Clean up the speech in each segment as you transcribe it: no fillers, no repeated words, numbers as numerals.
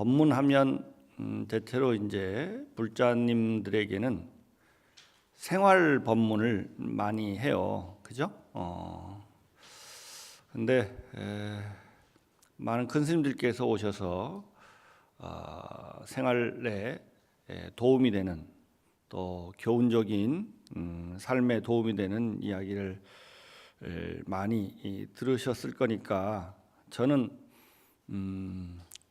법문하면 대체로 이제 불자님들에게는 생활 법문을 많이 해요, 그죠? 근데 많은 큰 스님들께서 오셔서 생활에 도움이 되는 또 교훈적인 삶에 도움이 되는 이야기를 많이 들으셨을 거니까 저는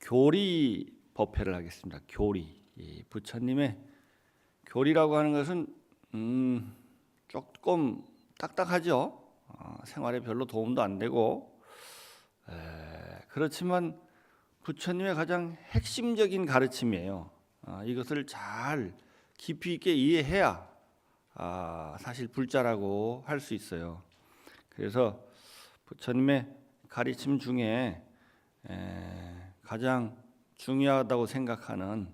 교리 법회를 하겠습니다. 교리. 부처님의 교리라고 하는 것은 조금 딱딱하죠. 생활에 별로 도움도 안 되고 그렇지만 부처님의 가장 핵심적인 가르침이에요. 이것을 잘 깊이 있게 이해해야 사실 불자라고 할 수 있어요. 그래서 부처님의 가르침 중에 가장 중요하다고 생각하는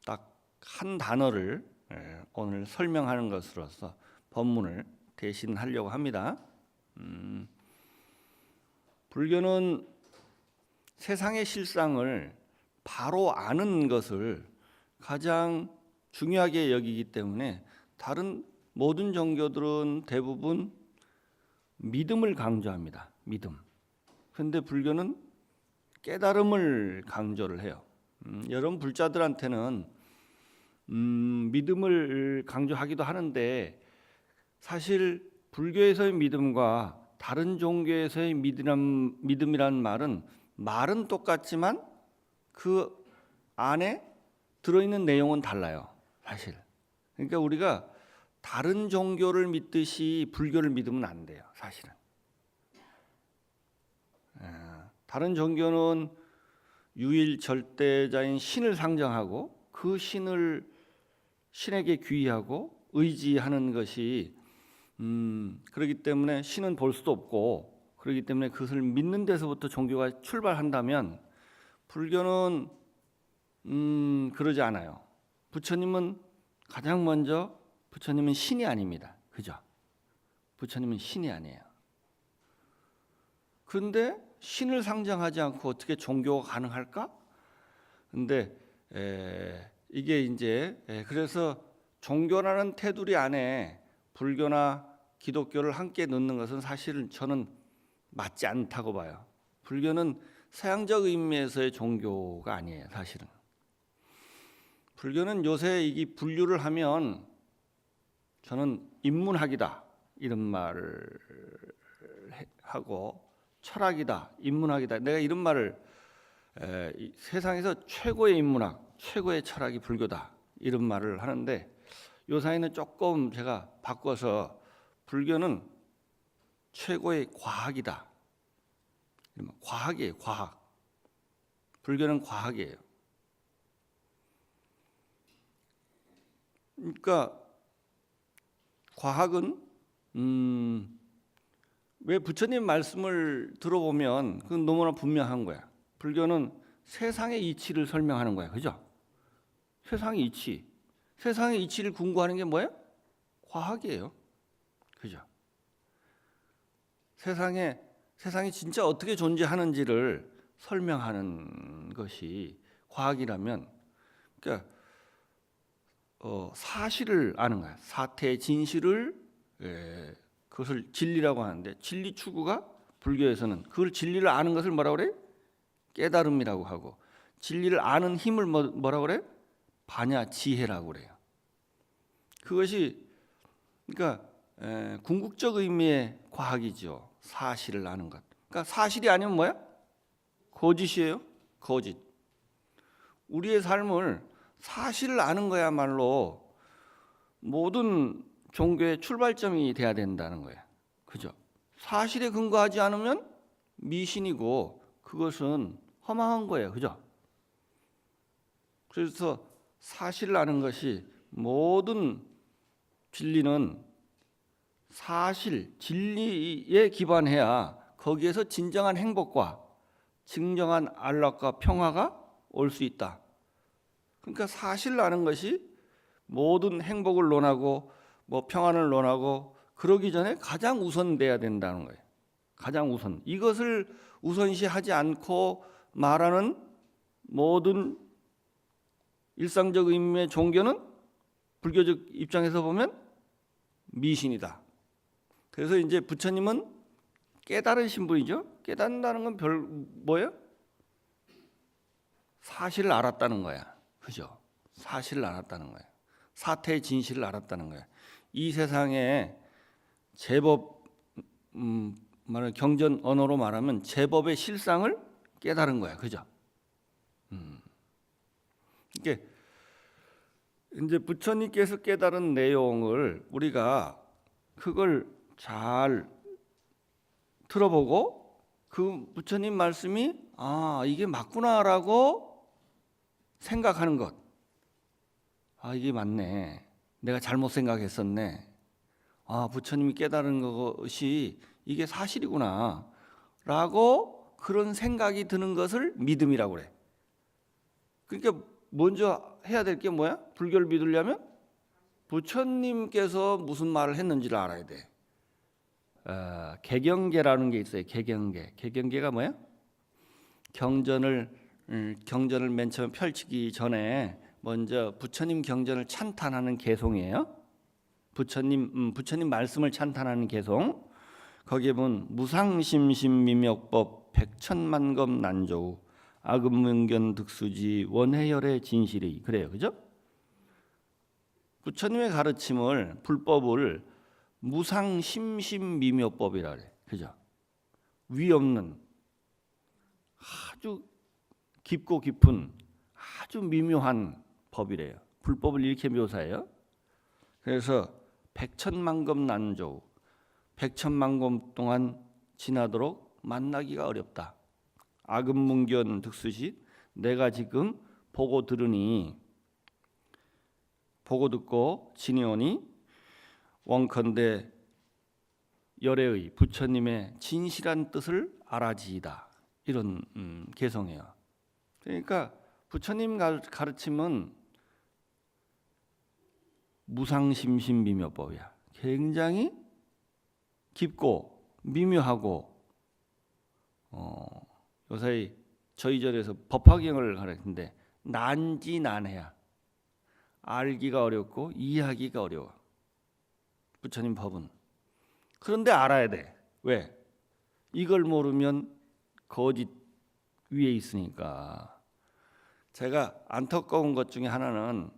딱 한 단어를 오늘 설명하는 것으로서 법문을 대신하려고 합니다. 불교는 세상의 실상을 바로 아는 것을 가장 중요하게 여기기 때문에 다른 모든 종교들은 대부분 믿음을 강조합니다. 믿음. 그런데 불교는 깨달음을 강조를 해요. 여러분 불자들한테는 믿음을 강조하기도 하는데 사실 불교에서의 믿음과 다른 종교에서의 믿음이란 말은 똑같지만 그 안에 들어있는 내용은 달라요. 사실. 그러니까 우리가 다른 종교를 믿듯이 불교를 믿으면 안 돼요. 사실은. 다른 종교는 유일 절대자인 신을 상정하고 그 신에게 귀의하고 의지하는 것이 그렇기 때문에 신은 볼 수도 없고 그렇기 때문에 그것을 믿는 데서부터 종교가 출발한다면 불교는 그러지 않아요. 부처님은 가장 먼저 부처님은 신이 아닙니다. 그죠? 부처님은 신이 아니에요. 그런데 신을 상정하지 않고 어떻게 종교가 가능할까? 근데 이게 이제 그래서 종교라는 테두리 안에 불교나 기독교를 함께 넣는 것은 사실은 저는 맞지 않다고 봐요. 불교는 서양적 의미에서의 종교가 아니에요, 사실은. 불교는 요새 이 분류를 하면 저는 인문학이다 이런 말을 하고 철학이다, 인문학이다. 내가 이런 말을 세상에서 최고의 인문학, 최고의 철학이 불교다 이런 말을 하는데 요사이는 조금 제가 바꿔서 불교는 최고의 과학이다. 과학이에요, 과학. 불교는 과학이에요. 그러니까 과학은 왜 부처님 말씀을 들어보면 그건 너무나 분명한 거야. 불교는 세상의 이치를 설명하는 거야. 그죠? 세상의 이치. 세상의 이치를 궁구하는 게 뭐예요? 과학이에요. 그죠? 세상이 진짜 어떻게 존재하는지를 설명하는 것이 과학이라면 그러니까 사실을 아는 거야. 사태의 진실을 그것을 진리라고 하는데 진리 추구가 불교에서는 그걸 진리를 아는 것을 뭐라고 그래? 깨달음이라고 하고 진리를 아는 힘을 뭐라고 그래? 반야 지혜라고 그래요. 그것이 그러니까 궁극적 의미의 과학이죠. 사실을 아는 것. 그러니까 사실이 아니면 뭐야? 거짓이에요. 거짓. 우리의 삶을 사실을 아는 거야말로 모든 종교의 출발점이 돼야 된다는 거예요. 그죠? 사실에 근거하지 않으면 미신이고 그것은 허망한 거예요. 그죠? 그래서 사실을 아는 것이 모든 진리는 사실, 진리에 기반해야 거기에서 진정한 행복과 진정한 안락과 평화가 올 수 있다. 그러니까 사실을 아는 것이 모든 행복을 논하고 평안을 논하고 그러기 전에 가장 우선돼야 된다는 거예요. 가장 우선. 이것을 우선시하지 않고 말하는 모든 일상적 의미의 종교는 불교적 입장에서 보면 미신이다. 그래서 이제 부처님은 깨달으신 분이죠. 깨닫는다는 건 뭐예요? 사실을 알았다는 거야. 그죠? 사실을 알았다는 거야. 사태의 진실을 알았다는 거야. 이 세상에 제법 경전 언어로 말하면 제법의 실상을 깨달은 거야. 그죠? 이게 이제 부처님께서 깨달은 내용을 우리가 그걸 잘 들어보고 그 부처님 말씀이 이게 맞구나라고 생각하는 것. 이게 맞네. 내가 잘못 생각했었네. 부처님이 깨달은 것이 이게 사실이구나 라고 그런 생각이 드는 것을 믿음이라고 그래. 그러니까 먼저 해야 될 게 뭐야? 불교를 믿으려면 부처님께서 무슨 말을 했는지를 알아야 돼. 개경계라는 게 있어요. 개경계. 개경계가 뭐야? 경전을 맨 처음 펼치기 전에 먼저 부처님 경전을 찬탄하는 개송이에요. 부처님 말씀을 찬탄하는 개송. 거기에 보면 무상심심미명법 백천만검 난조우 아금문견 득수지 원해열의 진실이 그래요. 그죠? 부처님의 가르침을 불법을 무상심심미묘법이라 그래. 그죠? 위 없는 아주 깊고 깊은 아주 미묘한 법이래요. 불법을 이렇게 묘사해요. 그래서 백천만검 난조, 백천만검 동안 지나도록 만나기가 어렵다. 아금문견 득수시 내가 지금 보고 들으니 보고 듣고 지니오니 원컨대 열애의 부처님의 진실한 뜻을 알아지이다. 이런 개성이에요. 그러니까 부처님 가르침은 무상심심미묘법이야. 굉장히 깊고 미묘하고 요새 저희 절에서 법화경을 가르치는데 난지난해야. 알기가 어렵고 이해하기가 어려워. 부처님 법은. 그런데 알아야 돼. 왜? 이걸 모르면 거짓 위에 있으니까. 제가 안타까운 것 중에 하나는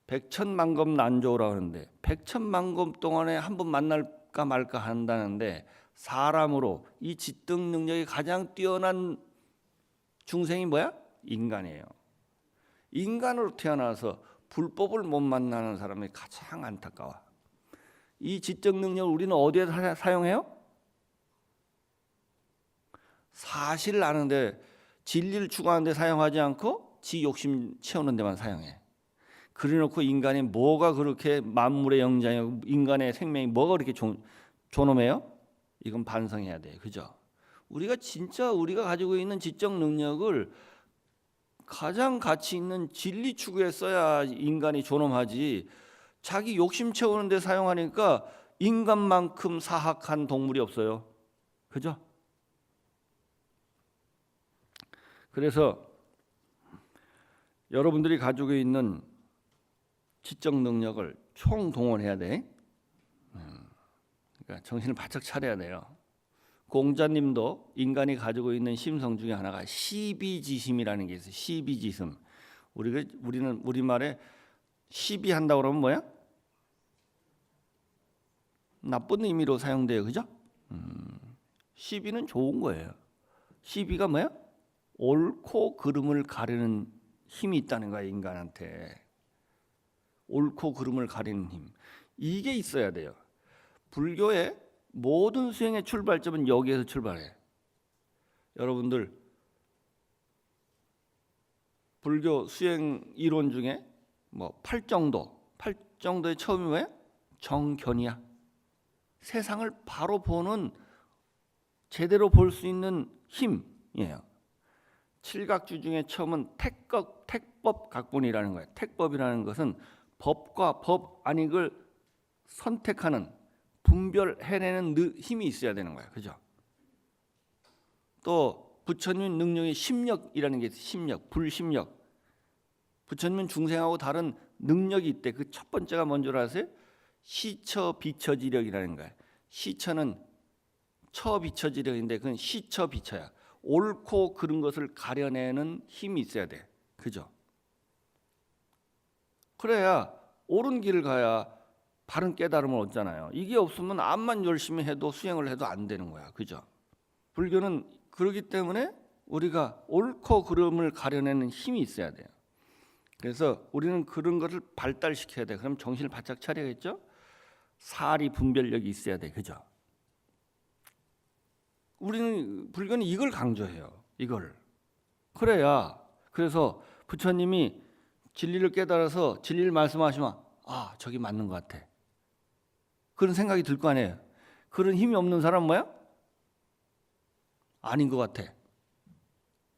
백천만검 난조라고 하는데 백천만검 동안에 한번 만날까 말까 한다는데 사람으로 이 지적 능력이 가장 뛰어난 중생이 뭐야? 인간이에요. 인간으로 태어나서 불법을 못 만나는 사람이 가장 안타까워. 이 지적 능력을 우리는 어디에 사용해요? 사실을 아는데 진리를 추구하는 데 사용하지 않고 지 욕심 채우는 데만 사용해. 그래놓고 인간이 뭐가 그렇게 만물의 영장이고 인간의 생명이 뭐가 그렇게 존엄해요? 이건 반성해야 돼. 그죠? 우리가 가지고 있는 지적 능력을 가장 가치 있는 진리 추구에 써야 인간이 존엄하지. 자기 욕심 채우는 데 사용하니까 인간만큼 사악한 동물이 없어요. 그죠? 그래서 여러분들이 가지고 있는 지적 능력을 총동원해야 돼. 그러니까 정신을 바짝 차려야 돼요. 공자님도 인간이 가지고 있는 심성 중에 하나가 시비지심이라는 게 있어요. 시비지심. 우리는 우리말에 시비한다고 그러면 뭐야? 나쁜 의미로 사용돼요. 그죠? 시비는 좋은 거예요. 시비가 뭐야? 옳고 그름을 가르는 힘이 있다는 거야. 인간한테. 옳고 그름을 가리는 힘. 이게 있어야 돼요. 불교의 모든 수행의 출발점은 여기에서 출발해. 여러분들 불교 수행 이론 중에 뭐 팔정도의 처음이 뭐야? 정견이야. 세상을 바로 보는 제대로 볼 수 있는 힘이에요. 칠각주 중에 처음은 택법 각본이라는 거예요. 택법이라는 것은 법과 법 아닌 걸 선택하는 분별해내는 힘이 있어야 되는 거예요. 그죠? 또 부처님 능력의 심력이라는 게 있어요. 심력, 불심력. 부처님은 중생하고 다른 능력이 있대. 그 첫 번째가 뭔 줄 아세요? 시처 비처지력이라는 거예요. 시처는 처비처지력인데 그건 시처 비처야. 옳고 그른 것을 가려내는 힘이 있어야 돼. 그죠? 그래야 옳은 길을 가야 바른 깨달음을 얻잖아요. 이게 없으면 암만 열심히 해도 수행을 해도 안 되는 거야. 그죠? 불교는 그렇기 때문에 우리가 옳고 그름을 가려내는 힘이 있어야 돼요. 그래서 우리는 그런 것을 발달시켜야 돼. 그럼 정신을 바짝 차려야겠죠? 사리 분별력이 있어야 돼. 그죠? 우리는 불교는 이걸 강조해요. 이걸. 그래야 그래서 부처님이 진리를 깨달아서 진리를 말씀하시면 아, 저기 맞는 것 같아. 그런 생각이 들 거 아니에요. 그런 힘이 없는 사람은 뭐야? 아닌 것 같아.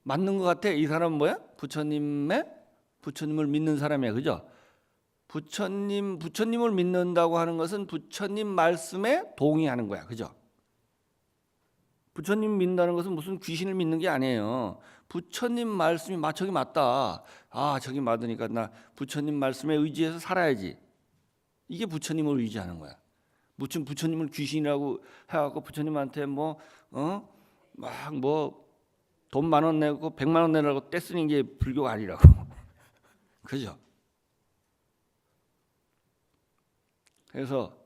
맞는 것 같아. 이 사람은 뭐야? 부처님을 믿는 사람이야. 그죠? 부처님을 믿는다고 하는 것은 부처님 말씀에 동의하는 거야. 그죠? 부처님 믿는다는 것은 무슨 귀신을 믿는 게 아니에요. 부처님 말씀이 저기 맞다. 아, 저기 맞으니까 나 부처님 말씀에 의지해서 살아야지. 이게 부처님을 의지하는 거야. 무슨 부처님을 귀신이라고 해갖고 부처님한테 돈 10,000원 내고 100만 원 내라고 떼쓰는 게 불교가 아니라고. 그죠? 그래서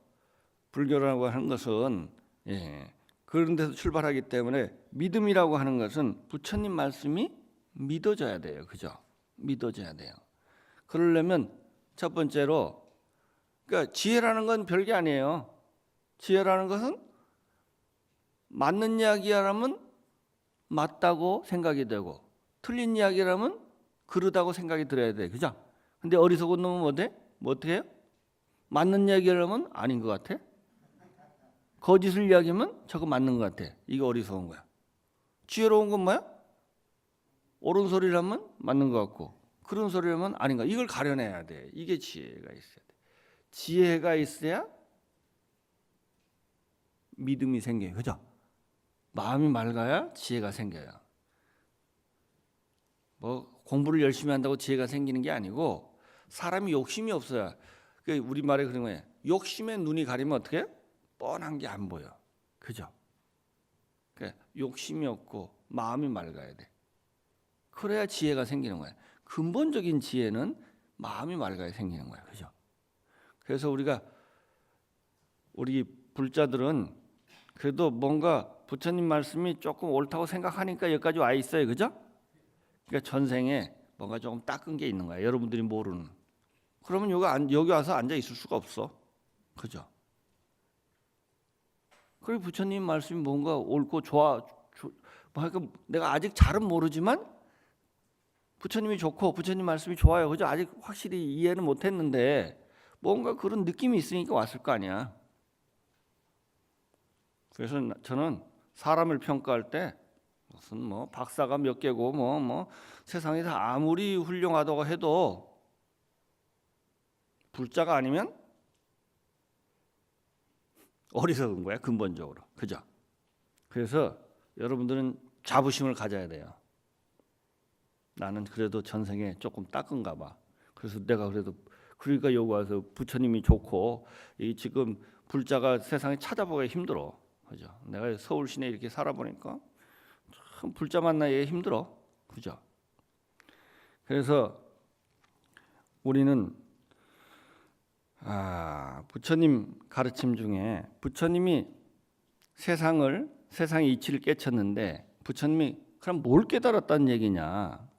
불교라고 하는 것은 그런 데서 출발하기 때문에 믿음이라고 하는 것은 부처님 말씀이 믿어져야 돼요. 그죠? 믿어져야 돼요. 그러려면 첫 번째로 그러니까 지혜라는 건 별게 아니에요. 지혜라는 것은 맞는 이야기라면 맞다고 생각이 되고 틀린 이야기라면 그르다고 생각이 들어야 돼. 그죠? 근데 어리석은 놈은 뭐 어떻게 해요? 맞는 이야기라면 아닌 것 같아. 거짓을 이야기하면 저거 맞는 것 같아. 이거 어리석은 거야. 지혜로운 건 뭐야? 옳은 소리를 하면 맞는 것 같고 그런 소리를 하면 아닌 거. 이걸 가려내야 돼. 이게 지혜가 있어야 돼. 지혜가 있어야 믿음이 생겨요. 그죠? 마음이 맑아야 지혜가 생겨요. 공부를 열심히 한다고 지혜가 생기는 게 아니고 사람이 욕심이 없어야. 우리말에 그런 거예요. 욕심에 눈이 가리면 어떻게 해요? 뻔한 게 안 보여. 그죠? 그러니까 욕심이 없고 마음이 맑아야 돼. 그래야 지혜가 생기는 거야. 근본적인 지혜는 마음이 맑아야 생기는 거야. 그죠? 그래서 우리 불자들은 그래도 뭔가 부처님 말씀이 조금 옳다고 생각하니까 여기까지 와 있어요. 그죠? 그러니까 전생에 뭔가 조금 닦은 게 있는 거야. 여러분들이 모르는. 그러면 여기 와서 앉아 있을 수가 없어. 그죠? 그리고 부처님 말씀이 뭔가 옳고 그러니까 내가 아직 잘은 모르지만 부처님이 좋고 부처님 말씀이 좋아요. 그죠? 아직 확실히 이해는 못했는데 뭔가 그런 느낌이 있으니까 왔을 거 아니야. 그래서 저는 사람을 평가할 때 무슨 박사가 몇 개고 세상에서 아무리 훌륭하다고 해도 불자가 아니면 어리석은 거야. 근본적으로. 그죠? 그래서 여러분들은 자부심을 가져야 돼요. 나는 그래도 전생에 조금 닦은가 봐. 그래서 내가 그러니까 여기 와서 부처님이 좋고 지금 불자가 세상에 찾아보기가 힘들어. 그죠? 내가 서울 시내 이렇게 살아보니까 참 불자 만나기 힘들어. 그죠? 그래서 우리는 부처님 가르침 중에 부처님이 세상의 이치를 깨쳤는데 부처님이 그럼 뭘 깨달았다는 얘기냐?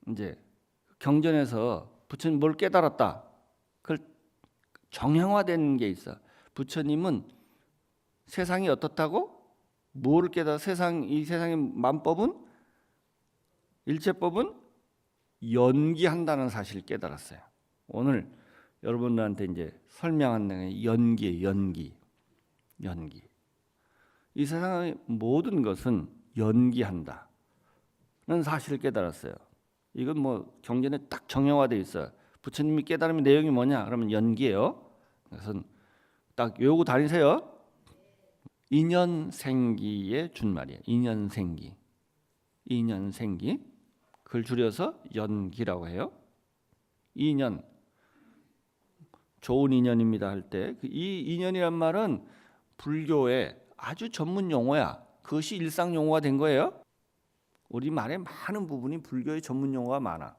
이제 경전에서 부처님 뭘 깨달았다? 그걸 정형화된 게 있어. 부처님은 세상이 어떻다고? 뭐를 깨달아? 이 세상의 만법은 일체법은 연기한다는 사실을 깨달았어요. 오늘 여러분들한테 이제 설명한 게 연기예요. 연기. 이 세상의 모든 것은 연기한다는 사실을 깨달았어요. 이건 경전에 딱 정형화되어 있어요. 부처님이 깨달은 내용이 뭐냐? 그러면 연기예요. 그래서 딱 외우고 다니세요. 인연생기의 준말이에요. 인연생기. 인연생기. 그걸 줄여서 연기라고 해요. 인연, 좋은 인연입니다 할 때 이 인연이란 말은 불교의 아주 전문 용어야. 그것이 일상 용어가 된 거예요. 우리 말의 많은 부분이 불교의 전문 용어가 많아.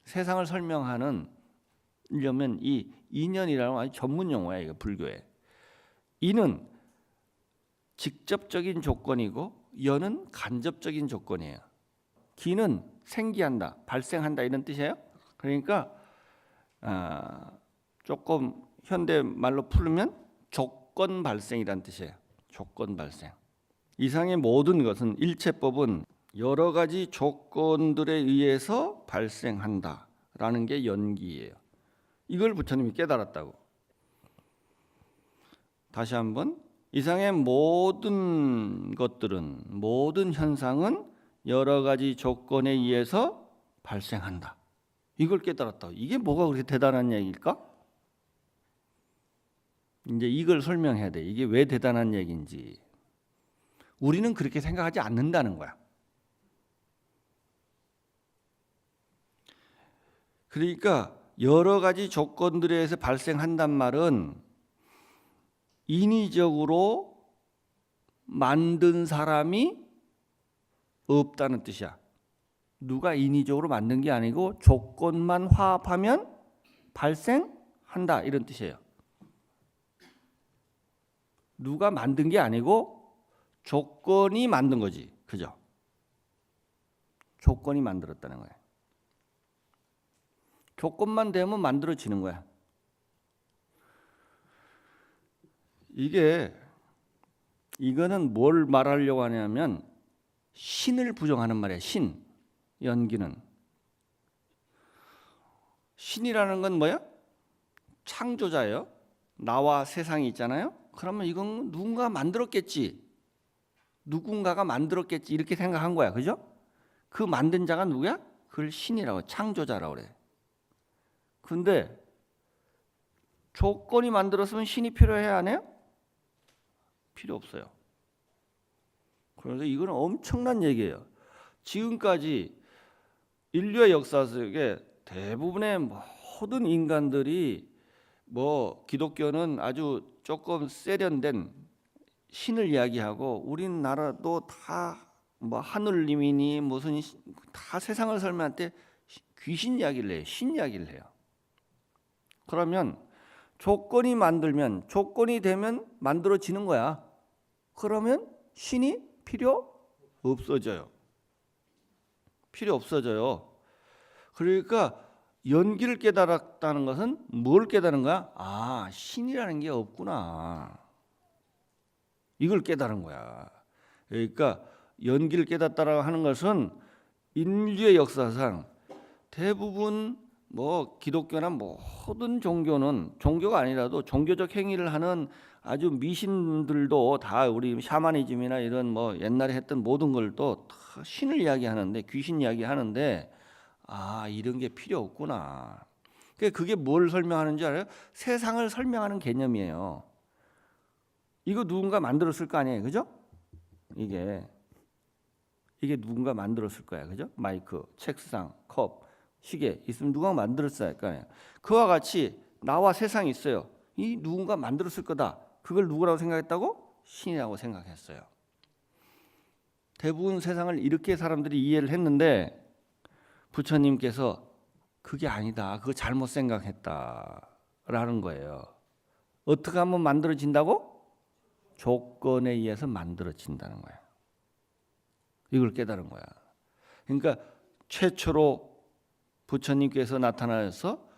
세상을 설명하는 려면 이 인연이라는 아주 전문 용어야. 이거 불교에. 인은 직접적인 조건이고 연은 간접적인 조건이에요. 기는 생기한다, 발생한다 이런 뜻이에요. 그러니까 조금 현대 말로 풀면 조건 발생이란 뜻이에요. 조건 발생. 이상의 모든 것은 일체법은 여러 가지 조건들에 의해서 발생한다라는 게 연기예요. 이걸 부처님이 깨달았다고. 다시 한번 이상의 모든 것들은 모든 현상은 여러 가지 조건에 의해서 발생한다. 이걸 깨달았다고. 이게 뭐가 그렇게 대단한 얘기일까? 이제 이걸 설명해야 돼. 이게 왜 대단한 얘기인지. 우리는 그렇게 생각하지 않는다는 거야. 그러니까 여러 가지 조건들에 의해서 발생한단 말은 인위적으로 만든 사람이 없다는 뜻이야. 누가 인위적으로 만든 게 아니고 조건만 화합하면 발생한다 이런 뜻이에요. 누가 만든 게 아니고 조건이 만든 거지. 그죠? 조건이 만들었다는 거예요. 조건만 되면 만들어지는 거야. 이거는 뭘 말하려고 하냐면 신을 부정하는 말이에요. 신, 연기는. 신이라는 건 뭐야? 창조자예요. 나와 세상이 있잖아요. 그러면 이건 누군가 만들었겠지. 누군가가 만들었겠지 이렇게 생각한 거야. 그죠? 그 만든 자가 누구야? 그걸 신이라고, 창조자라고 그래. 근데 조건이 만들었으면 신이 필요해야 안 해요? 필요 없어요. 그래서 이건 엄청난 얘기예요. 지금까지 인류의 역사 속에 대부분의 모든 인간들이 기독교는 아주 조금 세련된 신을 이야기하고 우리나라도 다 하늘님이니 무슨 다 세상을 설명할 때 귀신 이야기를 해요. 신 이야기를 해요. 그러면 조건이 되면 만들어지는 거야. 그러면 신이 필요 없어져요. 그러니까 연기를 깨달았다는 것은 뭘 깨달은 거야? 신이라는 게 없구나. 이걸 깨달은 거야. 그러니까 연기를 깨닫다라고 하는 것은 인류의 역사상 대부분 기독교나 모든 종교는 종교가 아니라도 종교적 행위를 하는 아주 미신들도 다 우리 샤머니즘이나 이런 옛날에 했던 모든 걸 또 신을 이야기하는데 귀신 이야기하는데 이런 게 필요 없구나. 그게 뭘 설명하는지 알아요? 세상을 설명하는 개념이에요. 이거 누군가 만들었을 거 아니에요, 그죠? 이게 누군가 만들었을 거야, 그죠? 마이크, 책상, 컵, 시계 있으면 누가 만들었을 거 아니에요. 그와 같이 나와 세상이 있어요. 이 누군가 만들었을 거다. 그걸 누구라고 생각했다고? 신이라고 생각했어요. 대부분 세상을 이렇게 사람들이 이해를 했는데 부처님께서 그게 아니다. 그거 잘못 생각했다라는 거예요. 어떻게 하면 만들어진다고? 조건에 의해서 만들어진다는 거야. 이걸 깨달은 거야. 그러니까 최초로 부처님께서 나타나서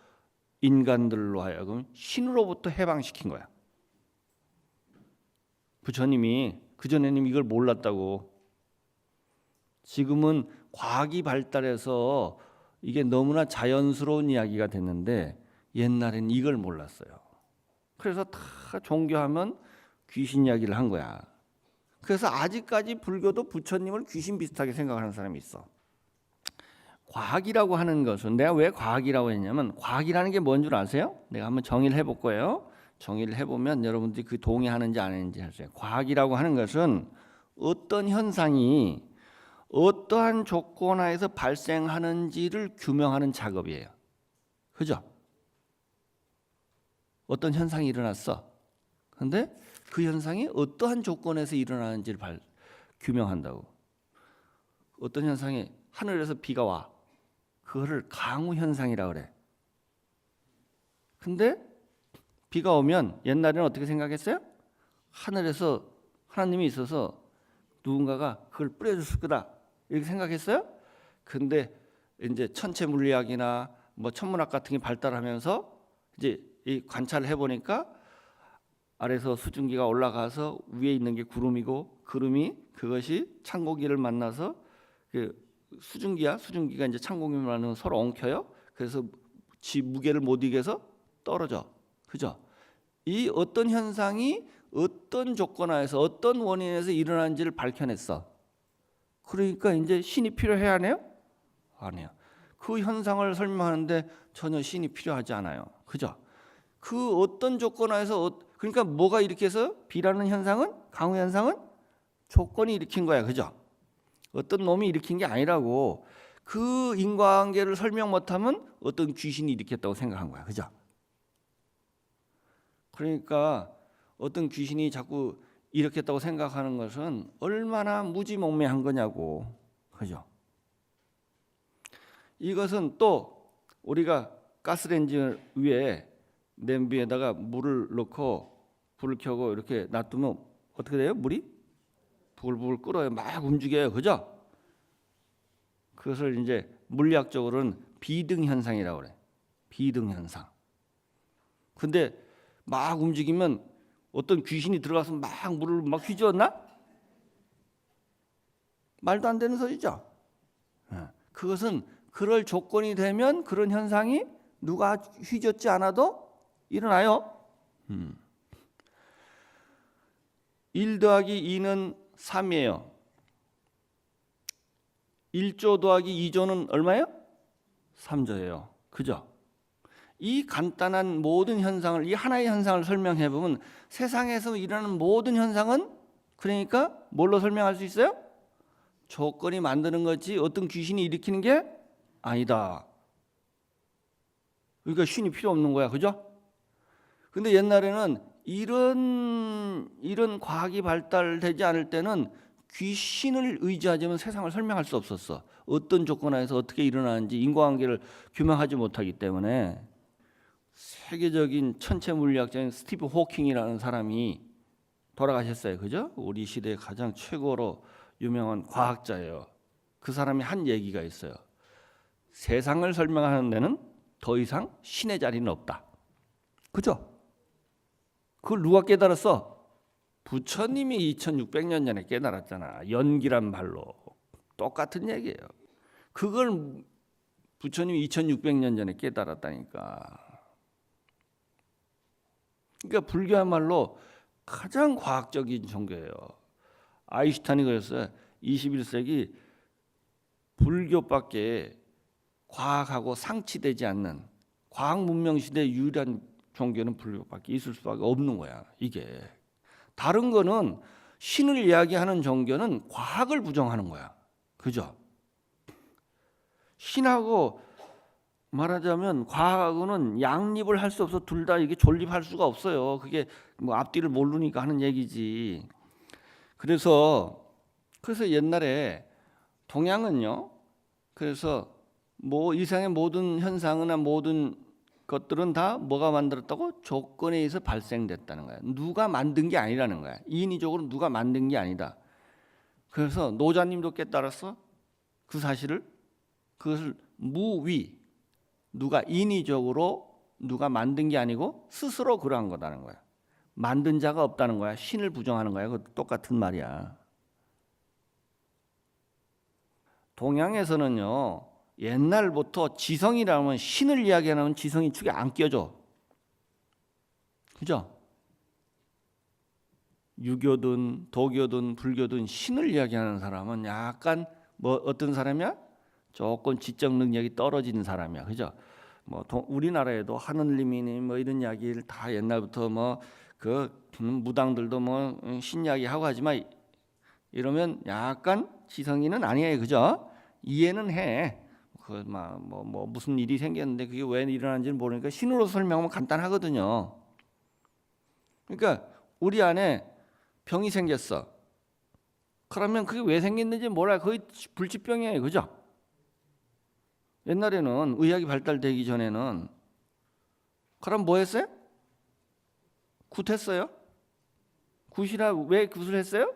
인간들로 하여금 신으로부터 해방시킨 거야. 부처님이 그전에는 이걸 몰랐다고. 지금은 과학이 발달해서 이게 너무나 자연스러운 이야기가 됐는데 옛날에는 이걸 몰랐어요. 그래서 다 종교하면 귀신 이야기를 한 거야. 그래서 아직까지 불교도 부처님을 귀신 비슷하게 생각하는 사람이 있어. 과학이라고 하는 것은 내가 왜 과학이라고 했냐면 과학이라는 게 뭔 줄 아세요? 내가 한번 정의를 해볼 거예요. 정의를 해보면 여러분들이 그 동의하는지 안 하는지 하세요. 과학이라고 하는 것은 어떤 현상이 어떠한 조건 하에서 발생하는지를 규명하는 작업이에요. 그죠? 어떤 현상이 일어났어. 근데 그 현상이 어떠한 조건에서 일어나는지를 규명한다고. 어떤 현상이 하늘에서 비가 와. 그거를 강우 현상이라고 그래. 근데 비가 오면 옛날에는 어떻게 생각했어요? 하늘에서 하나님이 있어서 누군가가 그걸 뿌려줬을 거다 이렇게 생각했어요. 근데 이제 천체 물리학이나 뭐 천문학 같은 게 발달하면서 이제 이 관찰을 해보니까 아래서 수증기가 올라가서 위에 있는 게 구름이고 구름이 그것이 찬고기를 만나서 그 수증기가 이제 찬고기를 만나면 서로 엉켜요. 그래서 지 무게를 못 이겨서 떨어져. 그죠? 이 어떤 현상이 어떤 조건 하에서 어떤 원인에서 일어나는지를 밝혀냈어. 그러니까 이제 신이 필요해 안 해요? 아니에요. 그 현상을 설명하는데 전혀 신이 필요하지 않아요. 그죠? 그 어떤 조건 하에서 그러니까 뭐가 일으켜서 비라는 현상은 강우 현상은 조건이 일으킨 거야. 그죠? 어떤 놈이 일으킨 게 아니라고. 그 인과관계를 설명 못하면 어떤 귀신이 일으켰다고 생각한 거야. 그죠? 그러니까 어떤 귀신이 자꾸 일으켰다고 생각하는 것은 얼마나 무지몽매한 거냐고. 그죠? 이것은 또 우리가 가스레인지 위에 냄비에다가 물을 넣고 불을 켜고 이렇게 놔두면 어떻게 돼요? 물이 부글부글 끓어요. 막 움직여요. 그죠? 그것을 이제 물리학적으로는 비등 현상이라고 그래. 비등 현상. 근데 막 움직이면 어떤 귀신이 들어가서 막 물을 막 휘저었나? 말도 안 되는 소리죠. 그것은 그럴 조건이 되면 그런 현상이 누가 휘젓지 않아도 일어나요. 1 더하기 2는 3이에요. 1조 더하기 2조는 얼마예요? 3조예요. 그죠? 이 간단한 모든 현상을, 이 하나의 현상을 설명해 보면 세상에서 일어나는 모든 현상은 그러니까 뭘로 설명할 수 있어요? 조건이 만드는 거지 어떤 귀신이 일으키는 게 아니다. 그러니까 신이 필요 없는 거야. 그죠? 근데 옛날에는 이런 과학이 발달되지 않을 때는 귀신을 의지하자면 세상을 설명할 수 없었어. 어떤 조건 하에서 어떻게 일어나는지 인과관계를 규명하지 못하기 때문에. 세계적인 천체 물리학자인 스티븐 호킹이라는 사람이 돌아가셨어요. 그죠? 우리 시대의 가장 최고로 유명한 과학자예요. 그 사람이 한 얘기가 있어요. 세상을 설명하는 데는 더 이상 신의 자리는 없다. 그죠? 그걸 누가 깨달았어? 부처님이 2600년 전에 깨달았잖아. 연기란 말로. 똑같은 얘기예요. 그걸 부처님이 2600년 전에 깨달았다니까. 그러니까 불교야말로 가장 과학적인 종교예요. 아인슈타인이 그랬어요. 21세기 불교밖에 과학하고 상치되지 않는 과학 문명 시대의 유일한 종교는 불교밖에 있을 수밖에 없는 거야. 이게 다른 거는 신을 이야기하는 종교는 과학을 부정하는 거야. 그죠? 신하고 말하자면 과학은 양립을 할 수 없어. 둘 다 이게 존립할 수가 없어요. 그게 뭐 앞뒤를 모르니까 하는 얘기지. 그래서 옛날에 동양은요. 그래서 뭐 이상의 모든 현상이나 모든 것들은 다 뭐가 만들었다고? 조건에 의해서 발생됐다는 거야. 누가 만든 게 아니라는 거야. 인위적으로 누가 만든 게 아니다. 그래서 노자님도 깨달았어. 그 사실을. 그것을 무위, 누가 인위적으로 누가 만든 게 아니고 스스로 그러한 거다는 거야. 만든 자가 없다는 거야. 신을 부정하는 거야. 그 똑같은 말이야. 동양에서는요. 옛날부터 지성이라면 신을 이야기하면 지성이 축에 안 껴져. 그죠? 유교든 도교든 불교든 신을 이야기하는 사람은 약간 뭐 어떤 사람이야? 조금 지적 능력이 떨어지는 사람이야. 그죠? 뭐 우리나라에도 하느님이니 뭐 이런 이야기를 다 옛날부터 뭐 그 무당들도 뭐 신 이야기 하고 하지만 이러면 약간 지성인은 아니에요, 그죠? 이해는 해. 뭐 무슨 일이 생겼는데 그게 왜 일어난지는 모르니까 신으로 설명하면 간단하거든요. 그러니까 우리 안에 병이 생겼어. 그러면 그게 왜 생겼는지 몰라요. 거의 불치병이에요, 그죠? 옛날에는 의학이 발달되기 전에는 그럼 뭐 했어요? 굿했어요? 굿이라 왜 굿을 했어요?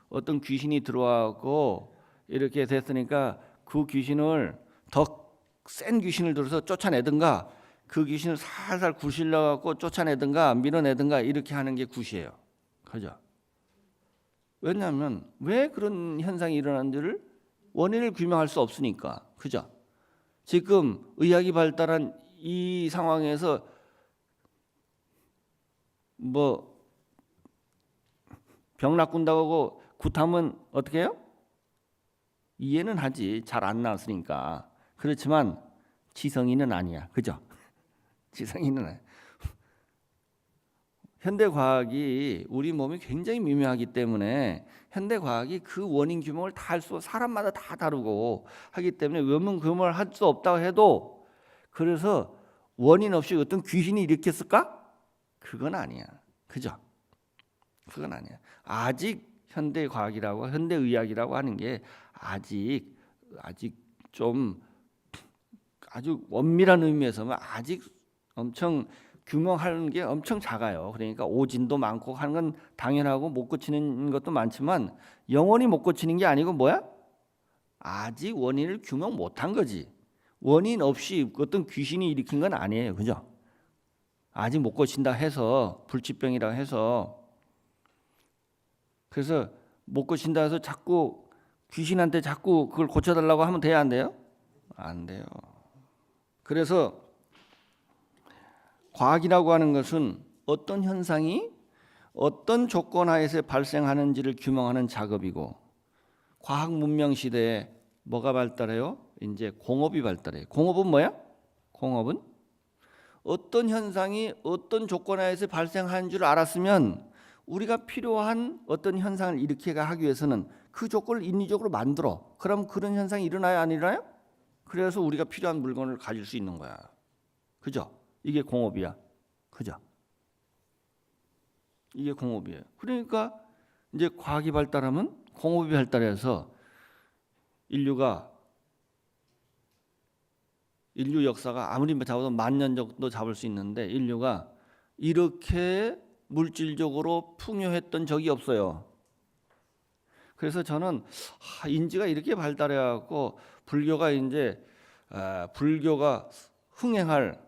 어떤 귀신이 들어와고 이렇게 됐으니까 그 귀신을 더 센 귀신을 들어서 쫓아내든가 그 귀신을 살살 굿일러 갖고 쫓아내든가 밀어내든가 이렇게 하는 게 굿이에요. 그죠? 왜냐하면 왜 그런 현상이 일어나는지를 원인을 규명할 수 없으니까. 그죠? 지금 의학이 발달한 이 상황에서 뭐 병 낚은다고 굿하면 어떻게 해요? 이해는 하지. 잘 안 나왔으니까. 그렇지만 지성인은 아니야. 그죠? 지성인은 아니야. 현대 과학이 우리 몸이 굉장히 미묘하기 때문에 현대 과학이 그 원인 규명을 다 할 수, 사람마다 다 다르고 하기 때문에 원인 규명을 할 수 없다고 해도 그래서 원인 없이 어떤 귀신이 일으켰을까? 그건 아니야. 그죠? 그건 아니야. 아직 현대 과학이라고 현대 의학이라고 하는 게 아직 좀 아주 엄밀한 의미에서는 아직 엄청 규명하는 게 엄청 작아요. 그러니까 오진도 많고 하는 건 당연하고 못 고치는 것도 많지만 영원히 못 고치는 게 아니고 뭐야? 아직 원인을 규명 못한 거지. 원인 없이 어떤 귀신이 일으킨 건 아니에요. 그죠? 아직 못 고친다 해서 불치병이라 해서 그래서 못 고친다 해서 자꾸 귀신한테 자꾸 그걸 고쳐달라고 하면 돼야 안 돼요? 안 돼요. 그래서 과학이라고 하는 것은 어떤 현상이 어떤 조건 하에서 발생하는지를 규명하는 작업이고 과학 문명 시대에 뭐가 발달해요? 이제 공업이 발달해요. 공업은 뭐야? 공업은 어떤 현상이 어떤 조건 하에서 발생하는 줄 알았으면 우리가 필요한 어떤 현상을 일으키게 하기 위해서는 그 조건을 인위적으로 만들어. 그럼 그런 현상이 일어나요, 안 일어나요? 그래서 우리가 필요한 물건을 가질 수 있는 거야. 그죠? 이게 공업이야. 그죠? 이게 공업이에요. 그러니까 이제 과학이 발달하면 공업이 발달해서 인류 역사가 아무리 잡아도 10,000년 정도 잡을 수 있는데 인류가 이렇게 물질적으로 풍요했던 적이 없어요. 그래서 저는 인지가 이렇게 발달해갖고 불교가 이제 불교가 흥할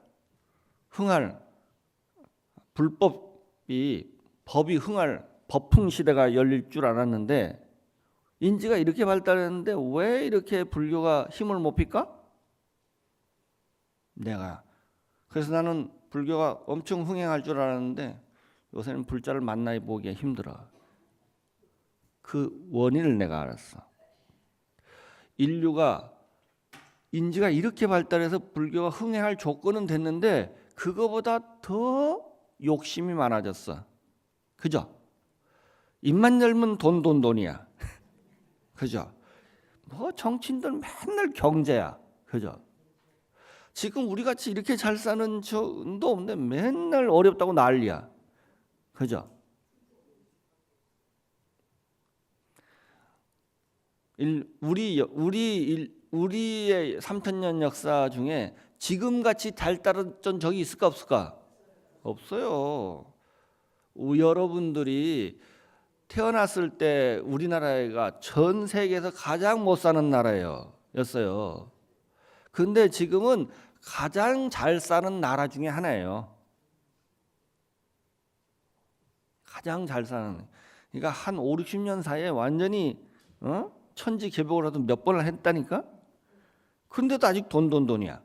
법이 흥할 법흥 시대가 열릴 줄 알았는데 인지가 이렇게 발달했는데 왜 이렇게 불교가 힘을 못 필까? 그래서 나는 불교가 엄청 흥행할 줄 알았는데 요새는 불자를 만나 보기가 힘들어. 그 원인을 내가 알았어. 인류가 인지가 이렇게 발달해서 불교가 흥행할 조건은 됐는데 그거보다 더 욕심이 많아졌어. 그죠? 입만 열면 돈이야. 그죠? 뭐 정치인들 맨날 경제야. 그죠? 지금 우리 같이 이렇게 잘 사는 적도 없는데 맨날 어렵다고 난리야. 그죠? 우리의 3,000년 역사 중에 지금같이 잘 따랐던 적이 있을까 없을까? 없어요. 여러분들이 태어났을 때 우리나라가 전 세계에서 가장 못 사는 나라였어요. 근데 지금은 가장 잘 사는 나라 중에 하나예요. 가장 잘 사는. 그러니까 한 5, 60년 사이에 완전히 천지개벽을 몇 번을 했다니까? 근데도 아직 돈이야.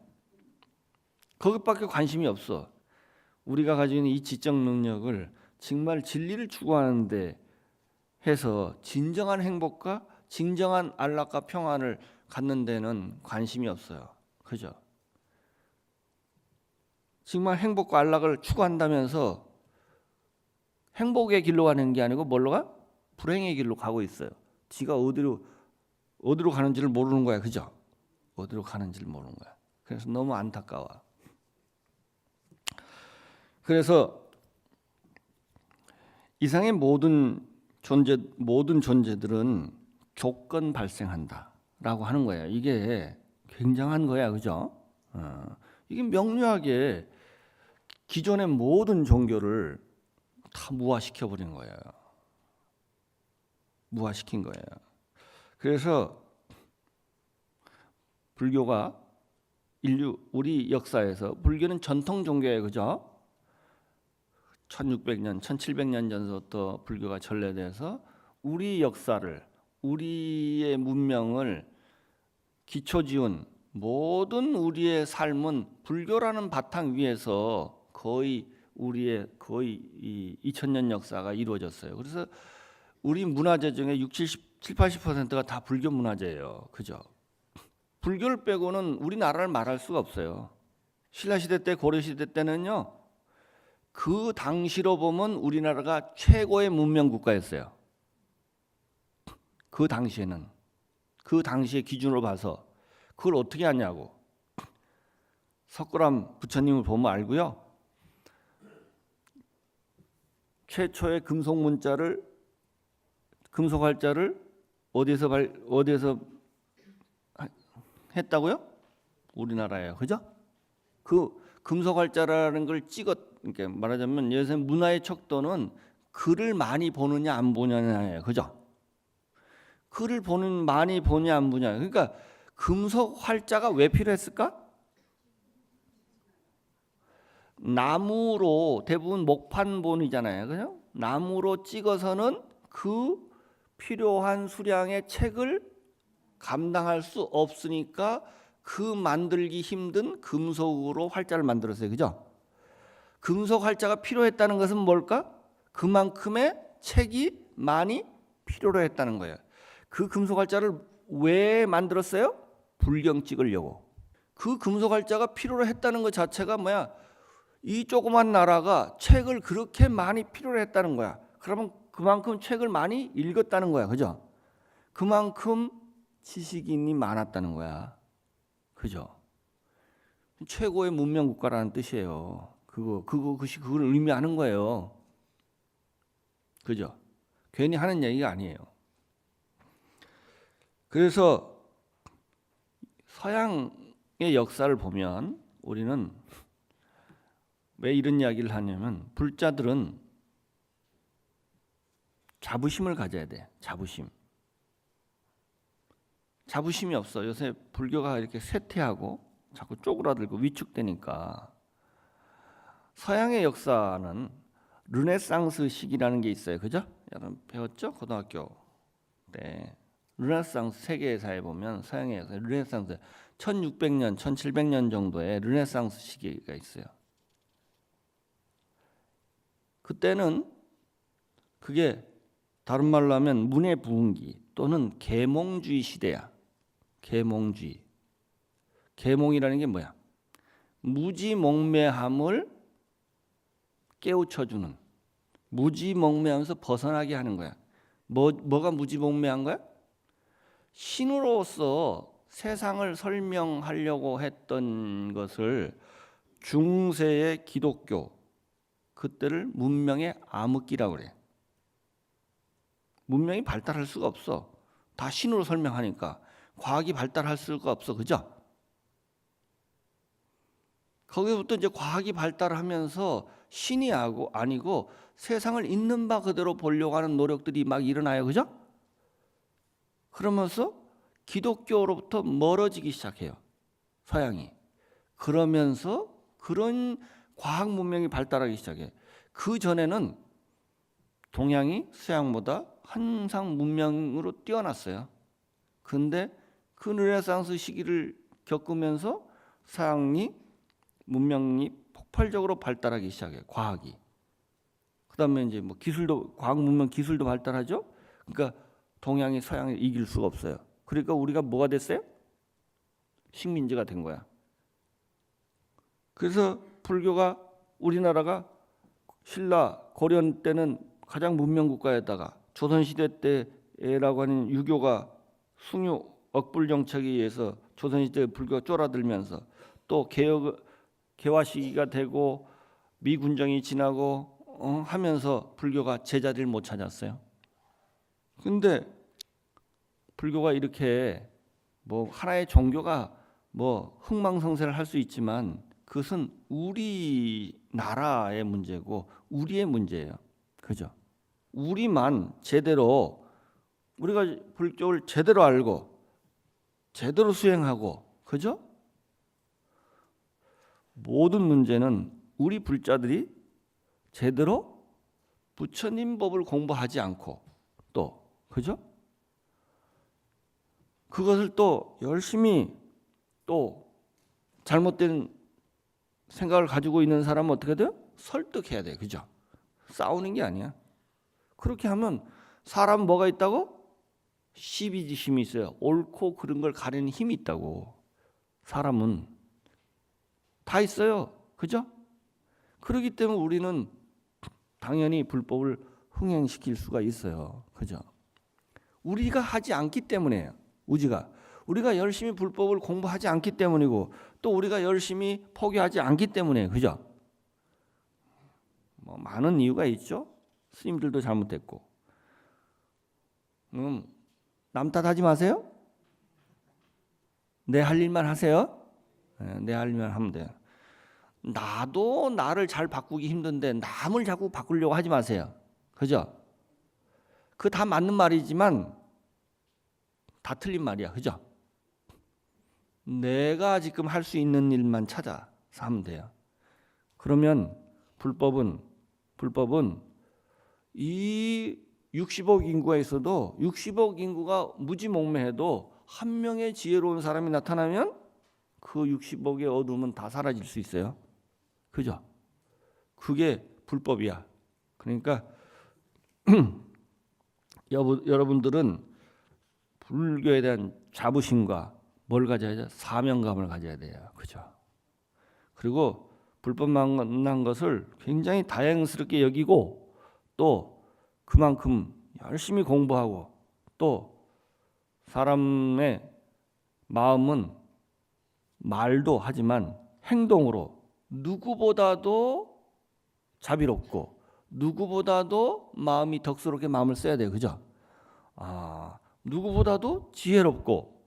거기밖에 관심이 없어. 우리가 가지고 있는 이 지적 능력을 정말 진리를 추구하는데 해서 진정한 행복과 진정한 안락과 평안을 갖는 데는 관심이 없어요. 그죠? 정말 행복과 안락을 추구한다면서 행복의 길로 가는 게 아니고 뭘로 가? 불행의 길로 가고 있어요. 지가 어디로 가는지를 모르는 거야, 그죠? 어디로 가는지를 모르는 거야. 그래서 너무 안타까워. 그래서 이상의 모든 존재들은 조건 발생한다라고 하는 거예요. 이게 굉장한 거야, 그죠? 이게 명료하게 기존의 모든 종교를 다 무화시켜 버린 거예요. 무화시킨 거예요. 그래서 불교가 우리 역사에서 불교는 전통 종교예요, 그죠? 1600년, 1700년 전부터 불교가 전래돼서 우리 역사를, 우리의 문명을 기초지은 모든 우리의 삶은 불교라는 바탕 위에서 거의 2000년 역사가 이루어졌어요. 그래서 우리 문화재 중에 80%가 다 불교 문화재예요. 그죠? 불교를 빼고는 우리나라를 말할 수가 없어요. 신라시대 때, 고려시대 때는요, 그 당시로 보면 우리나라가 최고의 문명 국가였어요. 그 당시에는. 그 당시의 기준으로 봐서. 그걸 어떻게 하냐고. 석굴암 부처님을 보면 알고요. 최초의 금속 활자를 어디에서 했다고요? 우리나라예요. 그죠? 그 금속 활자라는 걸 그러니까 말하자면 요새 문화의 척도는 글을 많이 보느냐 안 보느냐예요. 그죠? 글을 많이 보냐 안 보냐. 그러니까 금속 활자가 왜 필요했을까? 나무로 대부분 목판본이잖아요. 그죠? 나무로 찍어서는 그 필요한 수량의 책을 감당할 수 없으니까 그 만들기 힘든 금속으로 활자를 만들었어요. 그죠? 금속 활자가 필요했다는 것은 뭘까? 그만큼의 책이 많이 필요로 했다는 거예요. 그 금속 활자를 왜 만들었어요? 불경 찍으려고. 그 금속 활자가 필요로 했다는 것 자체가 뭐야? 이 조그만 나라가 책을 그렇게 많이 필요로 했다는 거야. 그러면 그만큼 책을 많이 읽었다는 거야. 그죠? 그만큼 지식인이 많았다는 거야. 그죠? 최고의 문명 국가라는 뜻이에요. 그걸 의미하는 거예요. 그죠? 괜히 하는 얘기가 아니에요. 그래서 서양의 역사를 보면 우리는 왜 이런 이야기를 하냐면 불자들은 자부심을 가져야 돼. 자부심이 없어. 요새 불교가 이렇게 쇠퇴하고 자꾸 쪼그라들고 위축되니까. 서양의 역사는 르네상스 시기라는 게 있어요. 그죠? 여러분 배웠죠? 고등학교 때. 르네상스 세계사에 보면 서양의 역사 르네상스 1600년, 1700년 정도의 르네상스 시기가 있어요. 그때는 그게 다른 말로 하면 문의 부흥기 또는 계몽주의 시대야. 계몽주의. 계몽이라는 게 뭐야? 무지몽매함을 깨우쳐주는, 무지몽매하면서 벗어나게 하는 거야. 뭐가 무지몽매한 거야? 신으로서 세상을 설명하려고 했던 것을 중세의 기독교, 그때를 문명의 암흑기라고 그래. 문명이 발달할 수가 없어. 다 신으로 설명하니까. 과학이 발달할 수가 없어. 그죠? 거기서부터 이제 과학이 발달하면서 신이 아니고 세상을 있는 바 그대로 보려고 하는 노력들이 막 일어나요. 그죠? 그러면서 기독교로부터 멀어지기 시작해요. 서양이. 그러면서 그런 과학 문명이 발달하기 시작해. 그 전에는 동양이 서양보다 항상 문명으로 뛰어났어요. 근데 그 르네상스 시기를 겪으면서 서양이 문명이 폭발적으로 발달하기 시작해요. 과학이. 그다음에 이제 뭐 기술도 과학 문명 기술도 발달하죠. 그러니까 동양이 서양을 이길 수가 없어요. 그러니까 우리가 뭐가 됐어요? 식민지가 된 거야. 그래서 우리나라가 신라 고려 때는 가장 문명 국가였다가 조선시대 때라고 하는 유교가 숭유 억불 정책에 의해서 조선시대 불교가 쫄아들면서 또 개화 시기가 되고 미군정이 지나고 하면서 불교가 제자리를 못 찾았어요. 근데 불교가 이렇게 뭐 하나의 종교가 뭐 흥망성쇠를 할 수 있지만 그것은 우리나라의 문제고 우리의 문제예요. 그죠? 우리만 제대로 우리가 불교를 제대로 알고 제대로 수행하고 그죠? 모든 문제는 우리 불자들이 제대로 부처님 법을 공부하지 않고 또 그죠? 그것을 또 열심히 또 잘못된 생각을 가지고 있는 사람은 어떻게 돼요? 설득해야 돼요. 그죠? 싸우는 게 아니야. 그렇게 하면 사람 뭐가 있다고? 시비지심이 있어요. 옳고 그른 걸 가리는 힘이 있다고. 사람은 다 있어요. 그죠? 그렇기 때문에 우리는 당연히 불법을 흥행시킬 수가 있어요. 그죠? 우리가 하지 않기 때문에요. 우리가 열심히 불법을 공부하지 않기 때문이고 또 우리가 열심히 포기하지 않기 때문에 그죠? 뭐 많은 이유가 있죠. 스님들도 잘못했고. 남 탓하지 마세요. 내 할 일만 하세요. 내 할 일만 하면 돼요. 나도 나를 잘 바꾸기 힘든데 남을 자꾸 바꾸려고 하지 마세요. 그죠? 그 다 맞는 말이지만 다 틀린 말이야. 그죠? 내가 지금 할 수 있는 일만 찾아서 하면 돼요. 그러면 불법은 이 60억 인구가 있어도 60억 인구가 무지몽매해도 한 명의 지혜로운 사람이 나타나면 그 60억의 어둠은 다 사라질 수 있어요. 그죠? 그게 불법이야. 그러니까 여러분들은 불교에 대한 자부심과 뭘 가져야 돼? 사명감을 가져야 돼요. 그죠? 그리고 불법 만난 것을 굉장히 다행스럽게 여기고 또 그만큼 열심히 공부하고 또 사람의 마음은 말도 하지만 행동으로 누구보다도 자비롭고 누구보다도 마음이 덕스럽게 마음을 써야 돼요. 그죠? 누구보다도 지혜롭고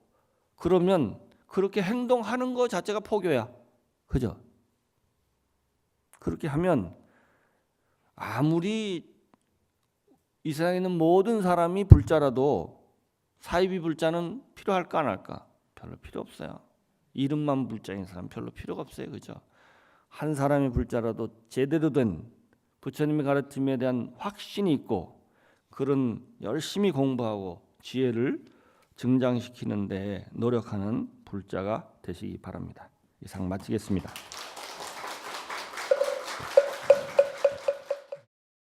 그러면 그렇게 행동하는 것 자체가 포교야. 그죠? 그렇게 하면 아무리 이 세상에 있는 모든 사람이 불자라도 사이비 불자는 필요할까 안 할까? 별로 필요 없어요. 이름만 불자인 사람 별로 필요가 없어요. 그죠? 한 사람이 불자라도 제대로 된 부처님의 가르침에 대한 확신이 있고 그런 열심히 공부하고 지혜를 증장시키는 데 노력하는 불자가 되시기 바랍니다. 이상 마치겠습니다.